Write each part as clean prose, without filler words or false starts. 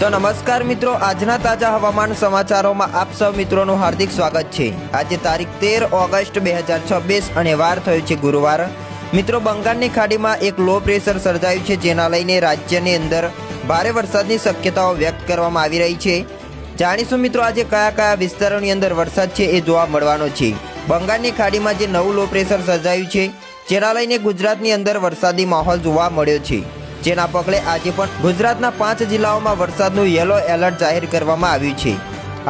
तो नमस्कार मित्रों, आजना ताजा हवामान समाचारों में आप सब मित्रों हार्दिक स्वागत है। आज तारीख 13 ऑगस्ट 2026 અને વાર થયો છે ગુરુવાર। મિત્રો, બંગાળની ખાડીમાં એક લો પ્રેશર સર્જાયું છે, જેના લઈને રાજ્યની અંદર ભારે વરસાદની શક્યતાઓ વ્યક્ત કરવામાં આવી રહી છે। જાણીશું મિત્રો આજે કયા કયા વિસ્તારોની અંદર વરસાદ છે એ જોવા મળવાનો છે। બંગાળની ખાડીમાં જે નવું લો પ્રેશર સર્જાયું છે, જેના લઈને ગુજરાતની અંદર વરસાદી માહોલ જોવા મળ્યો છે, જેના પગલે આજે પણ ગુજરાતના 5 જિલ્લાઓમાં વરસાદનું યલો એલર્ટ જાહેર કરવામાં આવ્યું છે।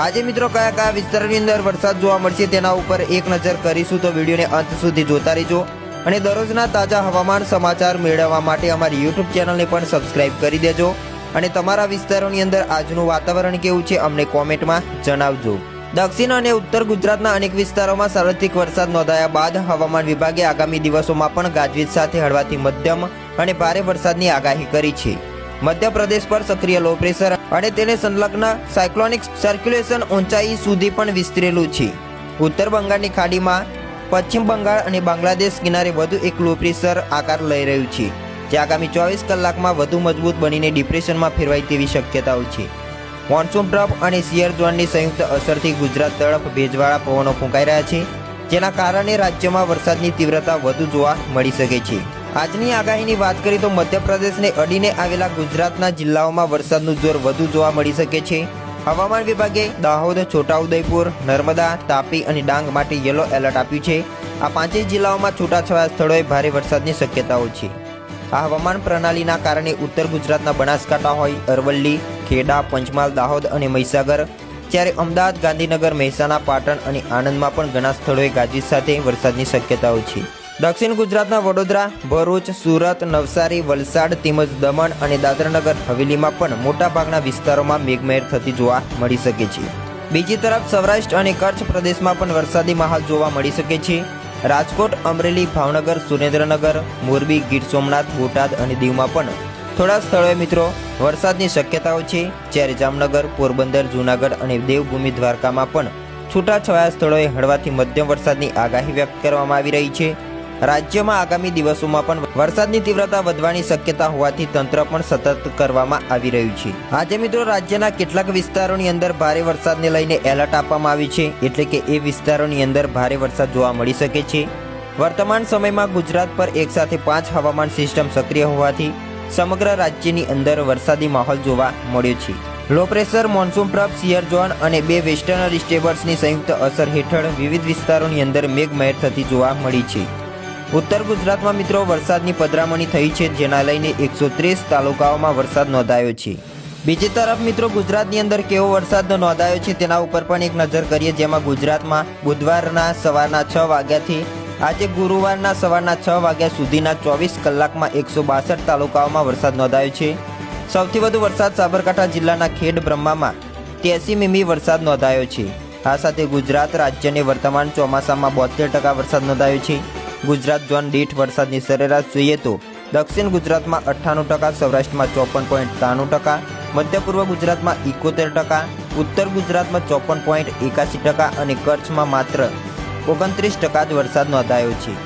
આજે મિત્રો કયા કયા વિસ્તારોની અંદર વરસાદ જોવા મળશે તેના ઉપર એક નજર કરીશું, તો વિડીયોને અંત સુધી જોતા રહેજો અને દરરોજના તાજા હવામાન સમાચાર મેળવવા માટે અમારી YouTube ચેનલને પણ સબસ્ક્રાઇબ કરી દેજો અને તમારા વિસ્તારોની અંદર આજનું વાતાવરણ કેવું છે અમને કોમેન્ટમાં જણાવજો। દક્ષિણ અને ઉત્તર ગુજરાતના અનેક વિસ્તારોમાં સાર્વત્રિક વરસાદ નોંધાયા બાદ હવામાન વિભાગે આગામી દિવસોમાં પણ ગાજવીજ સાથે હળવાથી મધ્યમ અને ભારે વરસાદની આગાહી કરી છે। મધ્યપ્રદેશ પર સક્રિય લો પ્રેશર અને તેને સંલગ્ન સાયક્લોનિક સર્ક્યુલેશન ઊંચાઈ સુધી પણ વિસ્તરેલું છે। ઉત્તર બંગાળની ખાડીમાં પશ્ચિમ બંગાળ અને બાંગ્લાદેશ કિનારે વધુ એક લો પ્રેશર આકાર લઈ રહ્યું છે, જે આગામી 24 કલાકમાં વધુ મજબૂત બનીને ડિપ્રેશનમાં ફેરવાય તેવી શક્યતાઓ છે। મોન્સૂન ટ્રફ અને શિયર ઝોનની સંયુક્ત અસરથી ગુજરાત તરફ ભેજવાળા પવનો ફૂંકાઈ રહ્યા છે, જેના કારણે રાજ્યમાં વરસાદની તીવ્રતા વધુ જોવા મળી શકે છે। આજની આગાહીની વાત કરીએ તો મધ્યપ્રદેશને અડીને આવેલા ગુજરાતના જિલ્લાઓમાં વરસાદનું જોર વધુ જોવા મળી શકે છે। હવામાન વિભાગે દાહોદ, છોટાઉદેપુર, નર્મદા, તાપી અને ડાંગ માટે યલો એલર્ટ આપ્યું છે। આ 5 જિલ્લાઓમાં છૂટાછવાયા સ્થળોએ ભારે વરસાદની શક્યતાઓ છે। આ હવામાન પ્રણાલીના કારણે ઉત્તર ગુજરાતના બનાસકાંઠા હોય, અરવલ્લી, ખેડા, પંચમહાલ, દાહોદ અને મહીસાગર, જ્યારે અમદાવાદ, ગાંધીનગર, મહેસાણા, પાટણ અને આણંદમાં પણ ઘણા સ્થળોએ ગાજવીજ સાથે વરસાદની શક્યતાઓ છે। દક્ષિણ ગુજરાતના વડોદરા, ભરૂચ, સુરત, નવસારી, વલસાડ તેમજ દમણ અને દાદરાનગર હવેલીમાં પણ મોટાભાગના વિસ્તારોમાં મેઘમહેર થતી જોવા મળી શકે છે। બીજી તરફ સૌરાષ્ટ્ર અને કચ્છ પ્રદેશમાં પણ વરસાદી માહોલ જોવા મળી શકે છે। રાજકોટ, અમરેલી, ભાવનગર, સુરેન્દ્રનગર, મોરબી, ગીર સોમનાથ, બોટાદ અને દીવમાં પણ થોડા સ્થળોએ મિત્રો વરસાદની શક્યતાઓ છે, જ્યારે જામનગર, પોરબંદર, જૂનાગઢ અને દેવભૂમિ દ્વારકામાં પણ છૂટાછવાયા સ્થળોએ હળવાથી મધ્યમ વરસાદની આગાહી વ્યક્ત કરવામાં આવી રહી છે। રાજ્યમાં આગામી દિવસોમાં પણ વરસાદની તીવ્રતા વધવાની શક્યતા હોવાથી તંત્ર પણ સતર્ક કરવામાં આવી રહ્યું છે। આજે મિત્રો રાજ્યના કેટલાક વિસ્તારોની અંદર ભારે વરસાદને લઈને એલર્ટ આપવામાં આવ્યું છે, એટલે કે એ વિસ્તારોની અંદર ભારે વરસાદ જોવા મળી શકે છે। વર્તમાન સમયમાં ગુજરાત પર એકસાથે 5 હવામાન સિસ્ટમ સક્રિય હોવાથી સમગ્ર રાજ્યની અંદર વરસાદી માહોલ જોવા મળ્યો છે। Low pressure, monsoon trough, shear zone અને 2 વેસ્ટર્ન ડિસ્ટર્બન્સની સંયુક્ત અસર હેઠળ વિવિધ વિસ્તારોની અંદર મેઘમહેર થતી જોવા મળી છે। ઉત્તર ગુજરાતમાં મિત્રો વરસાદની પધરામણી થઈ છે, જેના લઈને 130 તાલુકાઓમાં વરસાદ નોંધાયો છે। બીજી તરફ મિત્રો ગુજરાતની અંદર કેવો વરસાદ નોંધાયો છે તેના ઉપર પણ એક નજર કરીએ, જેમાં ગુજરાતમાં બુધવારના સવારના 6 વાગ્યાથી આજે ગુરુવારના સવારના 6 વાગ્યા સુધીના 24 કલાકમાં 162 તાલુકાઓમાં વરસાદ નોંધાયો છે। સૌથી વધુ વરસાદ સાબરકાંઠા જિલ્લાના ખેડ બ્રહ્મામાં 83 મીમી વરસાદ નોંધાયો છે। આ સાથે ગુજરાત રાજ્યને વર્તમાન ચોમાસામાં 72% વરસાદ નોંધાયો છે। ગુજરાત ઝોન દીઠ વરસાદની સરેરાશ જોઈએ તો દક્ષિણ ગુજરાતમાં 98%, સૌરાષ્ટ્રમાં 54.93%, મધ્ય પૂર્વ ગુજરાતમાં 71%, ઉત્તર ગુજરાતમાં 54.81% અને કચ્છમાં માત્ર 29% જ વરસાદ નોંધાયો છે।